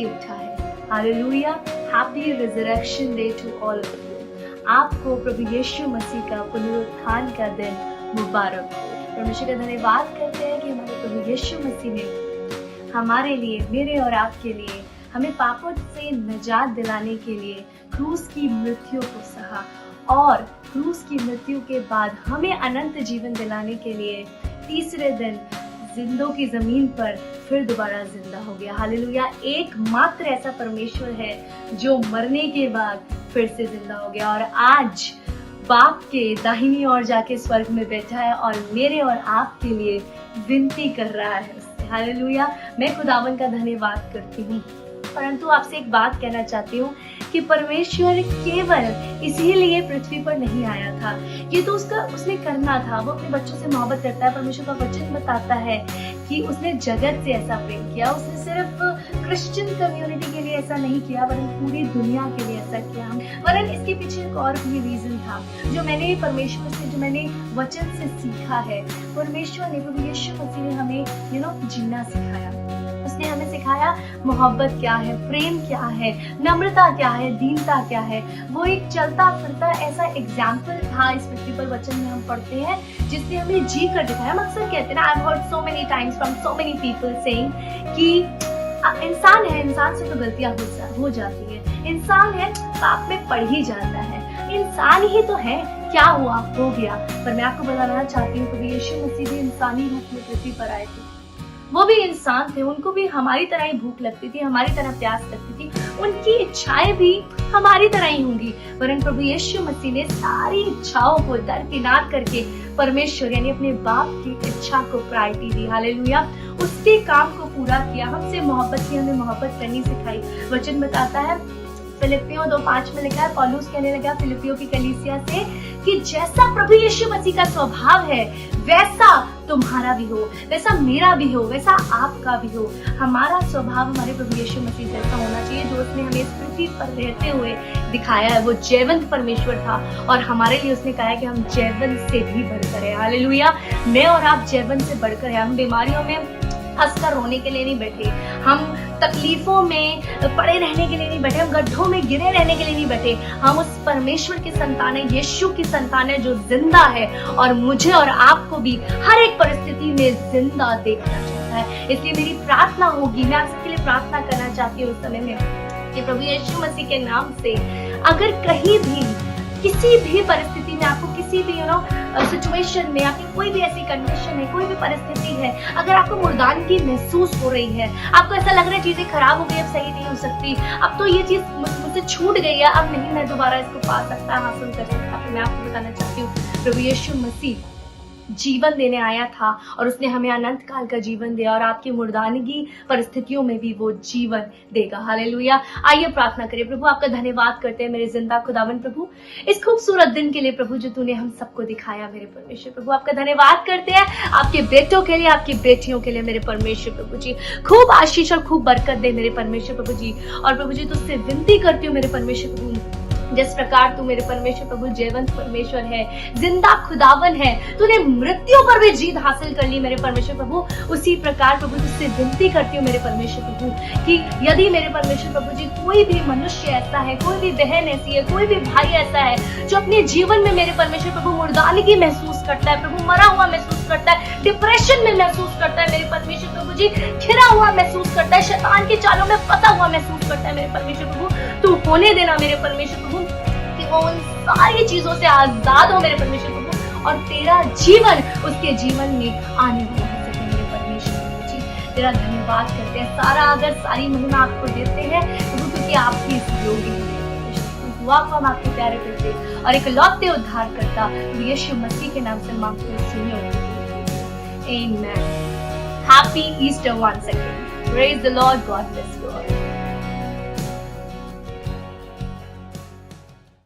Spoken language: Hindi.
जी उठा है। Hallelujah, happy resurrection day to all of you. आपको प्रभु यीशु मसीह का पुनरुत्थान का दिन मुबारक हो। परमेश्वर का धन्यवाद करते हैं कि हमारे प्रभु यीशु मसीह ने हमारे लिए, मेरे और आपके लिए, हमें पापों से निजात दिलाने के लिए क्रूस की मृत्यु को सहा और क्रूस की मृत्यु के बाद हमें अनंत जीवन दिलाने के लिए तीसरे दिन जिंदों की जमीन पर फिर दोबारा जिंदा हो गया। हालेलुया, एकमात्र ऐसा परमेश्वर है जो मरने के बाद फिर से जिंदा हो गया और आज बाप के दाहिनी ओर जाके स्वर्ग में बैठा है और मेरे और आपके लिए विनती कर रहा है उससे। हालेलुया, मैं खुदावन का धन्यवाद करती हूँ। परंतु आपसे एक बात कहना चाहती हूँ कि परमेश्वर केवल इसीलिए पृथ्वी पर नहीं आया था, ये तो उसने करना था। वो अपने बच्चों से मोहब्बत करता है। परमेश्वर का वचन बताता है कि उसने जगत से ऐसा प्रेम किया। उसने सिर्फ क्रिश्चियन कम्युनिटी के लिए ऐसा नहीं किया वरन पूरी दुनिया के लिए ऐसा किया। वरन इसके पीछे एक और भी रीजन था जो मैंने परमेश्वर से, जो मैंने वचन से सीखा है। परमेश्वर ने, प्रभु यीशु मसीह ने हमें जीना सिखाया। उसने हमें सिखाया मोहब्बत क्या है, प्रेम क्या है, नम्रता क्या है, दीनता क्या है। वो एक चलता फिरता ऐसा एग्जाम्पल था इस पृथ्वी पर, वचन में हम पढ़ते हैं, जिसने हमें जी कर दिखाया। हम अक्सर कहते हैं ना, I have heard so many times from so many people saying कि इंसान है, इंसान से तो गलतियां हो जाती है, इंसान है पाप में पड़ ही जाता है, इंसान ही तो है, क्या हुआ, हो गया। पर मैं आपको बताना चाहती हूँ कि यीशु मसीह भी इंसानी रूप में पृथ्वी पर आए थे। वो भी इंसान थे, उनको भी हमारी तरह ही भूख लगती थी, हमारी तरह प्यास लगती थी, उनकी इच्छाएं भी हमारी तरह ही होंगी। वरन प्रभु यीशु मसीह ने सारी इच्छाओं को दरकिनार करके परमेश्वर यानी अपने बाप की इच्छा को प्रायोरिटी दी। हालेलुया, उसके काम को पूरा किया, हमसे मोहब्बत की, हमें मोहब्बत करनी सिखाई। वचन बताता है फिलिपियों 2:5 में लिखा है, पौलुस कहने लगा फिलिपियों की कलीसिया से कि जैसा प्रभु यीशु मसीह का स्वभाव है वैसा तुम्हारा भी हो, वैसा मेरा भी हो, वैसा आपका भी हो। हमारा स्वभाव हमारे प्रभु यीशु मसीह जैसा होना चाहिए जो उसने हमें इस पृथ्वी पर रहते हुए दिखाया है। वो जयवंत परमेश्वर था और हमारे लिए उसने कहा है कि हम जयवंत से भी बढ़कर है। हालेलुया, मैं और आप जयवंत से बढ़कर है। हम बीमारियों में हंसकर रोने के लिए नहीं बैठे, हम तकलीफों में पड़े रहने के लिए नहीं बैठे, हम गड्ढों में गिरे रहने के लिए नहीं बैठे। हम उस परमेश्वर की संतान है, यीशु की संतान है जो जिंदा है और मुझे और आपको भी हर एक परिस्थिति में जिंदा देखना चाहता है। इसलिए मेरी प्रार्थना होगी, मैं आप सबके लिए प्रार्थना करना चाहती हूँ इस समय में कि प्रभु यीशु मसीह के नाम से अगर कहीं भी किसी भी परिस्थिति में आपको किसी भी सिचुएशन में, आपकी कोई भी ऐसी कंडीशन है, कोई भी परिस्थिति है, अगर आपको मुर्दानगी महसूस हो रही है, आपको ऐसा लग रहा है चीजें खराब हो गई, अब सही नहीं हो सकती, अब तो ये चीज मुझसे छूट गई है, अब नहीं मैं दोबारा इसको पा सकता, हासिल कर सकता, तो मैं आपको बताना चाहती हूँ प्रभु यीशु मसीह जीवन देने आया था और उसने हमें अनंत काल का जीवन दिया और आपकी मुर्दानगी परिस्थितियों में भी वो जीवन देगा। हालेलुया, आइए प्रार्थना करिए। प्रभु आपका धन्यवाद करते हैं मेरे जिंदा खुदावन प्रभु, इस खूबसूरत दिन के लिए प्रभु जो तूने हम सबको दिखाया मेरे परमेश्वर। प्रभु आपका धन्यवाद करते हैं आपके बेटों के लिए, आपकी बेटियों के लिए मेरे परमेश्वर प्रभु जी। खूब आशीष और खूब बरकत दे मेरे परमेश्वर प्रभु जी। और प्रभु जी तुझसे विनती करती हूँ मेरे परमेश्वर प्रभु, जिस प्रकार तू मेरे परमेश्वर प्रभु जयवंत परमेश्वर है, जिंदा खुदावन है, तूने मृत्यु पर भी जीत हासिल कर ली मेरे परमेश्वर प्रभु, उसी प्रकार प्रभु तुझसे विनती करती हूँ मेरे परमेश्वर प्रभु कि यदि मेरे परमेश्वर प्रभु जी कोई भी मनुष्य ऐसा है, कोई भी बहन ऐसी है, कोई भी भाई ऐसा है जो अपने जीवन में मेरे परमेश्वर प्रभु मुर्दानगी महसूस करता है, प्रभु मरा हुआ महसूस करता है, डिप्रेशन में महसूस करता है मेरे परमेश्वर प्रभु जी, घिरा हुआ महसूस करता है, शैतान के चालों में फंसा हुआ महसूस करता है मेरे परमेश्वर प्रभु, तू होने देना मेरे परमेश्वर प्रभु कि वो उन सारी चीजों से आजाद हो मेरे परमेश्वर प्रभु और तेरा जीवन उसके जीवन में आने वाला हो सके मेरे परमेश्वर प्रभु जी। तेरा धन्यवाद करते हैं, सारी महिमा आपको देते हैं प्रभु क्योंकि आपकी इस योगी दुआ को हम आपके प्यारे करते और एक लौटते उद्धार करता यीशु मसीह के नाम से मांगते हैं, सुनियो। Amen. Happy Easter once again. Praise the Lord. God bless you all.